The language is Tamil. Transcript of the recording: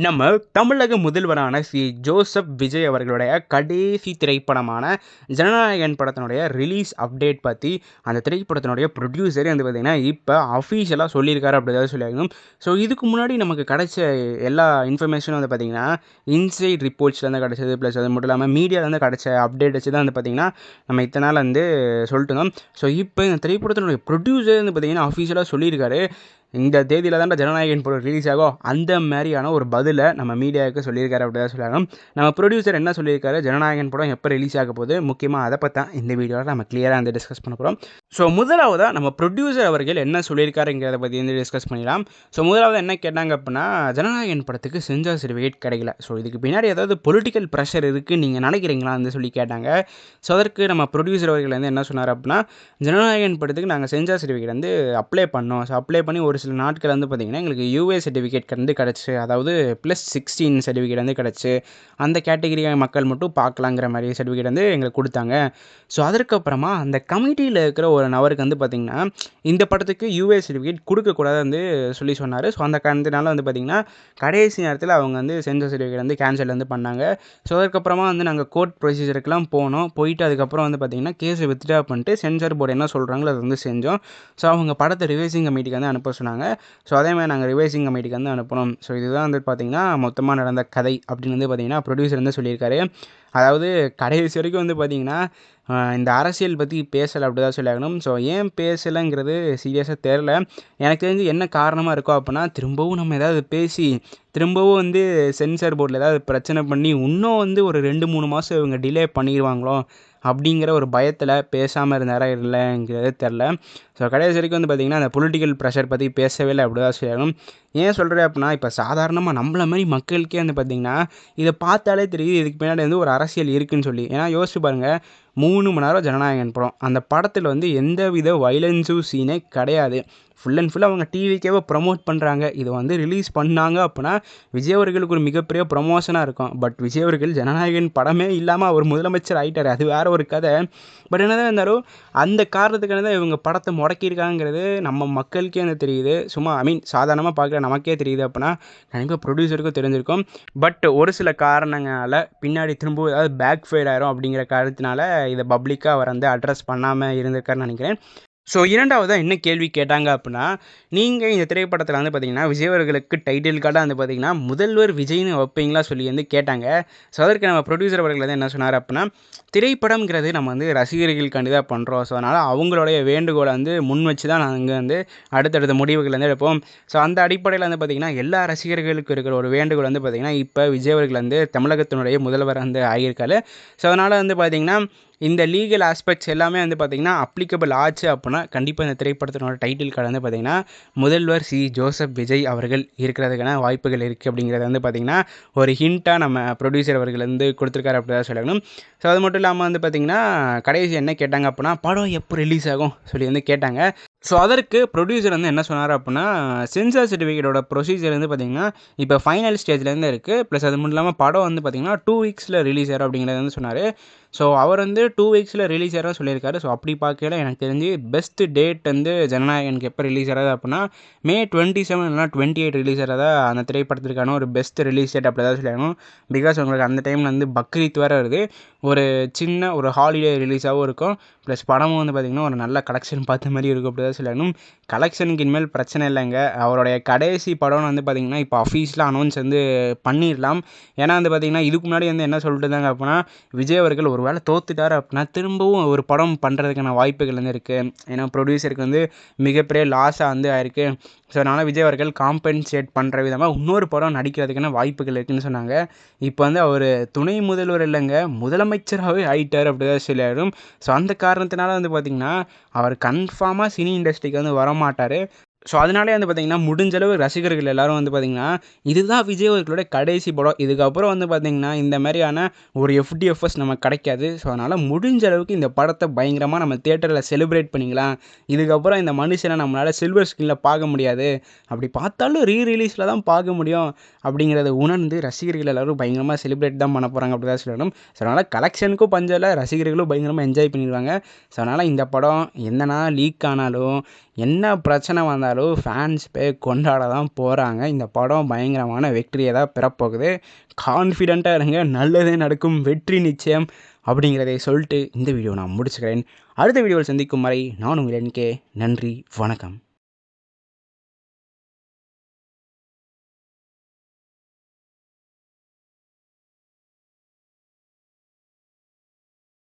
நம்ம தமிழக முதல்வரான ஜோசப் விஜய் அவர்களுடைய கடைசி திரைப்படமான ஜனநாயகன் படத்தினுடைய ரிலீஸ் அப்டேட் பற்றி அந்த திரைப்படத்தினுடைய ப்ரொடியூசரே வந்து பார்த்திங்கன்னா இப்போ அஃபீஷியலாக சொல்லியிருக்காரு அப்படிதான் சொல்லியிருக்கணும். ஸோ இதுக்கு முன்னாடி நமக்கு கிடைச்ச எல்லா இன்ஃபர்மேஷனும் வந்து பார்த்திங்கன்னா இன்சைட் ரிப்போர்ட்ஸ்லேருந்து கிடச்சது, ப்ளஸ் அது மட்டும் இல்லாமல் மீடியாவிலேருந்து கிடச்ச அப்டேட் வச்சு தான் வந்து பார்த்திங்கன்னா நம்ம இத்தனை நாள் வந்து சொல்லிட்டு இருந்தோம். ஸோ இப்போ இந்த திரைப்படத்தினுடைய ப்ரொடியூசர் வந்து பார்த்திங்கன்னா அஃபீஷியலாக சொல்லியிருக்காரு, இந்த தேதியில் தான் ஜனநாயகன் படம் ரிலீஸ் ஆகும், அந்த மாதிரியான ஒரு பதிலை நம்ம மீடியாவுக்கு சொல்லியிருக்காரு அப்படிதான் சொல்லுவாங்க. நம்ம ப்ரொடியூசர் என்ன சொல்லியிருக்காரு, ஜனநாயகன் படம் எப்போ ரிலீஸ் ஆக போகுது, முக்கியமாக அதை பற்றி தான் இந்த வீடியோவில் நம்ம கிளியராக வந்து டிஸ்கஸ் பண்ண போகிறோம். ஸோ முதலாவதாக நம்ம ப்ரொடியூசர் அவர்கள் என்ன சொல்லியிருக்காருங்கிறத பற்றி வந்து டிஸ்கஸ் பண்ணிடலாம். ஸோ முதலாவது என்ன கேட்டாங்க அப்படின்னா, ஜனநாயகன் படத்துக்கு சென்சார் சர்டிஃபிகேட் கிடைக்கல, ஸோ இதுக்கு பின்னாடி ஏதாவது பொலிட்டிக்கல் ப்ரெஷர் இருக்குது நீங்கள் நினைக்கிறீங்களான்னு சொல்லி கேட்டாங்க. ஸோ அதற்கு நம்ம ப்ரொடியூசர் அவர்கள் வந்து என்ன சொன்னார் அப்படின்னா, ஜனநாயகன் படத்துக்கு நாங்கள் சென்சார் சர்டிஃபிகேட் வந்து அப்ளை பண்ணோம். ஸோ அப்ளை பண்ணி ஒரு சில நாட்கள் வந்து பார்த்திங்கன்னா எங்களுக்கு யூஏ சர்டிஃபிகேட் வந்து கிடச்சி, அதாவது +16 சர்டிஃபிகேட் வந்து கிடச்சி, அந்த கேட்டகிரி மக்கள் மட்டும் பார்க்கலாங்கிற மாதிரி சர்டிஃபிகேட் வந்து எங்களுக்கு கொடுத்தாங்க. ஸோ அதற்கப்புறமா அந்த கமிட்டியில் இருக்கிற ஒரு நபருக்கு வந்து பார்த்திங்கன்னா இந்த படத்துக்கு யூஏ சர்டிஃபிகேட் கொடுக்கக்கூடாது வந்து சொன்னார். ஸோ அந்த காரணத்தினால வந்து பார்த்திங்கன்னா கடைசி நேரத்தில் அவங்க வந்து சென்சார் சர்டிஃபிகேட் வந்து கேன்சல் வந்து பண்ணாங்க. ஸோ அதுக்கப்புறமா வந்து நாங்கள் கோர்ட் ப்ரொசீஜருக்கெலாம் போனோம். போயிட்டு அதுக்கப்புறம் வந்து பார்த்திங்கன்னா கேஸை வித்ட்ரா பண்ணிட்டு சென்சார் போர்டு என்ன சொல்கிறாங்களோ அதை வந்து செஞ்சோம். ஸோ அவங்க படத்தை ரிவைசிங் கமிட்டிக்கு வந்து அனுப்ப சொன்னாங்க. ஸோ அதேமாதிரி நாங்கள் ரிவைசிங் கமிட்டிக்கு வந்து அனுப்பணும். ஸோ இதுதான் வந்து பார்த்திங்கன்னா மொத்தமாக நடந்த கதை அப்படின்னு வந்து பார்த்திங்கன்னா ப்ரொடியூசர் வந்து சொல்லியிருக்காரு. அதாவது கடைசி வரைக்கும் வந்து பார்த்திங்கன்னா இந்த அரசியல் பற்றி பேசலை அப்படி தான் சொல்லியாகணும். ஸோ ஏன் பேசலைங்கிறது சீரியஸாக தெரில. எனக்கு தெரிஞ்சு என்ன காரணமாக இருக்கோ அப்படின்னா, திரும்பவும் நம்ம ஏதாவது பேசி திரும்பவும் வந்து சென்சார் போர்டில் ஏதாவது பிரச்சனை பண்ணி இன்னும் வந்து ஒரு 2-3 மாதம் இவங்க டிலே பண்ணிடுவாங்களோ அப்படிங்கிற ஒரு பயத்தில் பேசாமல் இருந்தாரா இல்லைங்கிறது தெரில. ஸோ கடைசி வரைக்கும் வந்து பார்த்திங்கன்னா அந்த பொலிட்டிக்கல் ப்ரெஷர் பற்றி பேசவே இல்லை அப்படி தான் சொல்லணும். ஏன் சொல்கிறேன் அப்படின்னா, இப்போ சாதாரணமாக நம்மள மாதிரி மக்களுக்கே வந்து பார்த்திங்கன்னா இதை பார்த்தாலே தெரியுது இதுக்கு பின்னாடி வந்து ஒரு அரசியல் இருக்குதுன்னு சொல்லி. ஏன்னா யோசிச்சு பாருங்கள், 3 மணி நேரம் ஜனநாயகன் படம், அந்த படத்தில் வந்து எந்த வித வைலன்ஸும் சீனே கிடையாது. ஃபுல் அண்ட் ஃபுல் அவங்க டிவிக்கேவே ப்ரமோட் பண்ணுறாங்க. இது வந்து ரிலீஸ் பண்ணாங்க அப்படின்னா விஜய் அவர்களுக்கு ஒரு மிகப்பெரிய ப்ரமோஷனாக இருக்கும். பட் விஜய் அவர்கள் ஜனநாயகன் படமே இல்லாமல் அவர் முதலமைச்சர் ஆகிட்டார், அது வேறு ஒரு கதை. பட் என்னதான் இருந்தாலும் அந்த காரணத்துக்கான தான் இவங்க படத்தை முடக்கியிருக்காங்கிறது நம்ம மக்களுக்கே வந்து தெரியுது. சும்மா சாதாரணமாக பார்க்குற நமக்கே தெரியுது அப்படின்னா கண்டிப்பாக ப்ரொடியூசருக்கும் தெரிஞ்சிருக்கும். பட் ஒரு சில காரணங்களால் பின்னாடி திரும்ப ஏதாவது பேக் ஃபயர் ஆயிரும் அப்படிங்கிற காரணத்தினால இதை பப்ளிக்காக அவர் வந்து அட்ரஸ் பண்ணாமல் இருந்திருக்காருன்னு நினைக்கிறேன். ஸோ இரண்டாவதாக என்ன கேள்வி கேட்டாங்க அப்படின்னா, நீங்கள் இந்த திரைப்படத்தில் வந்து பார்த்திங்கன்னா விஜய் அவர்களுக்கு டைட்டில் கார்டாக வந்து பார்த்திங்கன்னா முதல்வர் விஜய்னு வைப்பீங்களா சொல்லி வந்து கேட்டாங்க. ஸோ அதற்கு நம்ம ப்ரொடியூசர் அவர்கள் வந்து என்ன சொன்னார் அப்படின்னா, திரைப்படம்ங்கிறது நம்ம வந்து ரசிகர்களுக்காண்டி தான் பண்ணுறோம். ஸோ அதனால் அவங்களுடைய வேண்டுகோளை வந்து முன் வச்சு தான் நாங்கள் வந்து அடுத்தடுத்த முடிவுகள் வந்து எடுப்போம். ஸோ அந்த அடிப்படையில் வந்து பார்த்திங்கன்னா எல்லா ரசிகர்களுக்கும் இருக்கிற ஒரு வேண்டுகோள் வந்து பார்த்திங்கன்னா இப்போ விஜய் அவர்கள் வந்து தமிழகத்தினுடைய முதல்வர் வந்து ஆகியிருக்காரு. ஸோ அதனால் வந்து பார்த்திங்கன்னா இந்த லீகல் ஆஸ்பெக்ட்ஸ் எல்லாமே வந்து பார்த்திங்கன்னா அப்ளிகபிள் ஆச்சு அப்படின்னா கண்டிப்பாக இந்த திரைப்படத்தினோட டைட்டில் கார்டு வந்து பார்த்திங்கன்னா முதல்வர் ஜோசப் விஜய் அவர்கள் இருக்கிறதுக்கான வாய்ப்புகள் இருக்குது அப்படிங்கிறத வந்து பார்த்திங்கன்னா ஒரு ஹிண்ட்டாக நம்ம ப்ரொடியூசர் அவர்கள் வந்து கொடுத்துருக்காரு அப்படி தான் சொல்லணும். ஸோ அது மட்டும் இல்லாமல் வந்து பார்த்திங்கன்னா கடைசி என்ன கேட்டாங்க அப்படின்னா, படம் எப்போ ரிலீஸ் ஆகும் சொல்லி வந்து கேட்டாங்க. ஸோ அதற்கு ப்ரொடியூசர் வந்து என்ன சொன்னார் அப்படின்னா, சென்சார் சர்டிஃபிகேட்டோட ப்ரொசீஜர் வந்து பார்த்திங்கன்னா இப்போ ஃபைனல் ஸ்டேஜ்லேருந்து இருக்குது. ப்ளஸ் அது மட்டும் இல்லாமல் படம் வந்து பார்த்திங்கன்னா 2 வீக்ஸில் ரிலீஸ் ஆகிடும் அப்படிங்கிறத வந்து சொன்னார். ஸோ அவர் வந்து 2 வீக்ஸில் ரிலீஸ் ஆகிறதா சொல்லியிருக்காரு. ஸோ அப்படி பார்க்கல எனக்கு தெரிஞ்சு பெஸ்ட் டேட் வந்து ஜனநாயகனுக்கு எப்போ ரிலீஸ் ஆகிறது அப்படின்னா May 27 இல்லைனா 28 ரிலீஸ் ஆகிறதா அந்த திரைப்படத்திற்கான ஒரு பெஸ்ட் ரிலீஸ் டேட் அப்படி தான் சொல்லணும். பிகாஸ் உங்களுக்கு அந்த டைமில் வந்து பக்ரீத் வேறு வருது, ஒரு சின்ன ஒரு ஹாலிடே ரிலீஸாகவும் இருக்கும். ப்ளஸ் படமும் வந்து பார்த்திங்கன்னா ஒரு நல்ல கலெக்ஷன் பார்த்த மாதிரி இருக்கும் அப்படி தான் சொல்லணும். கலெக்ஷனுக்கு இனிமேல் பிரச்சனை இல்லைங்க. அவருடைய கடைசி படம்னு வந்து பார்த்திங்கன்னா இப்போ அஃபீஷியலாக அனௌன்ஸ் வந்து பண்ணிடலாம். ஏன்னா வந்து பார்த்திங்கன்னா இதுக்கு முன்னாடி வந்து என்ன சொல்லிட்டு இருந்தாங்க அப்படின்னா, விஜய் அவர்கள் ஒரு வேளை தோத்துட்டார் அப்படின்னா திரும்பவும் ஒரு படம் பண்ணுறதுக்கான வாய்ப்புகள் வந்து இருக்குது. ஏன்னா ப்ரொடியூசருக்கு வந்து மிகப்பெரிய லாஸாக வந்து ஆயிருக்கு. ஸோ அதனால் விஜய் அவர்கள் காம்பன்சேட் பண்ணுற விதமாக இன்னொரு படம் நடிக்கிறதுக்கான வாய்ப்புகள் இருக்குதுன்னு சொன்னாங்க. இப்போ வந்து அவர் துணை முதல்வர் இல்லைங்க, முதலமைச்சராகவே ஆகிட்டார் அப்படி தான் சொல்லிடும். ஸோ அந்த காரணத்தினால வந்து பார்த்திங்கன்னா அவர் கன்ஃபார்மாக சினி இண்டஸ்ட்ரிக்கு வந்து வரமாட்டார். ஸோ அதனாலே வந்து பார்த்திங்கன்னா முடிஞ்சளவு ரசிகர்கள் எல்லோரும் வந்து பார்த்திங்கன்னா இதுதான் விஜய் அவர்களோட கடைசி படம், இதுக்கப்புறம் வந்து பார்த்திங்கன்னா இந்த மாதிரியான ஒரு எஃப்டிஎஃப்எஸ் நமக்கு கிடைக்காது. ஸோ அதனால் முடிஞ்ச அளவுக்கு இந்த படத்தை பயங்கரமாக நம்ம தியேட்டரில் செலிப்ரேட் பண்ணிக்கலாம். இதுக்கப்புறம் இந்த மனுஷனை நம்மளால் சில்வர் ஸ்க்ரீனில் பார்க்க முடியாது, அப்படி பார்த்தாலும் ரீரிலீஸில் தான் பார்க்க முடியும் அப்படிங்கிறத உணர்ந்து ரசிகர்கள் எல்லோரும் பயங்கரமாக செலிப்ரேட் தான் பண்ண போகிறாங்க அப்படி தான் சொல்லணும். ஸோ அதனால் கலெக்ஷனுக்கும் பஞ்சம், ரசிகர்களும் பயங்கரமாக என்ஜாய் பண்ணிடுவாங்க. ஸோ அதனால் இந்த படம் என்னன்னா லீக் ஆனாலும் என்ன பிரச்சனை வந்தாலும் அளவு ஃபேன்ஸ் கொண்டாட தான் போகிறாங்க. இந்த படம் பயங்கரமான வெற்றியை தான் பெறப்போகுது. கான்ஃபிடெண்ட்டாக இருங்க, நல்லதே நடக்கும், வெற்றி நிச்சயம் அப்படிங்கிறதை சொல்லிட்டு இந்த வீடியோ நான் முடிச்சுக்கிறேன். அடுத்த வீடியோவில் சந்திக்கும் வரை நான் உங்கள் NK. நன்றி, வணக்கம்.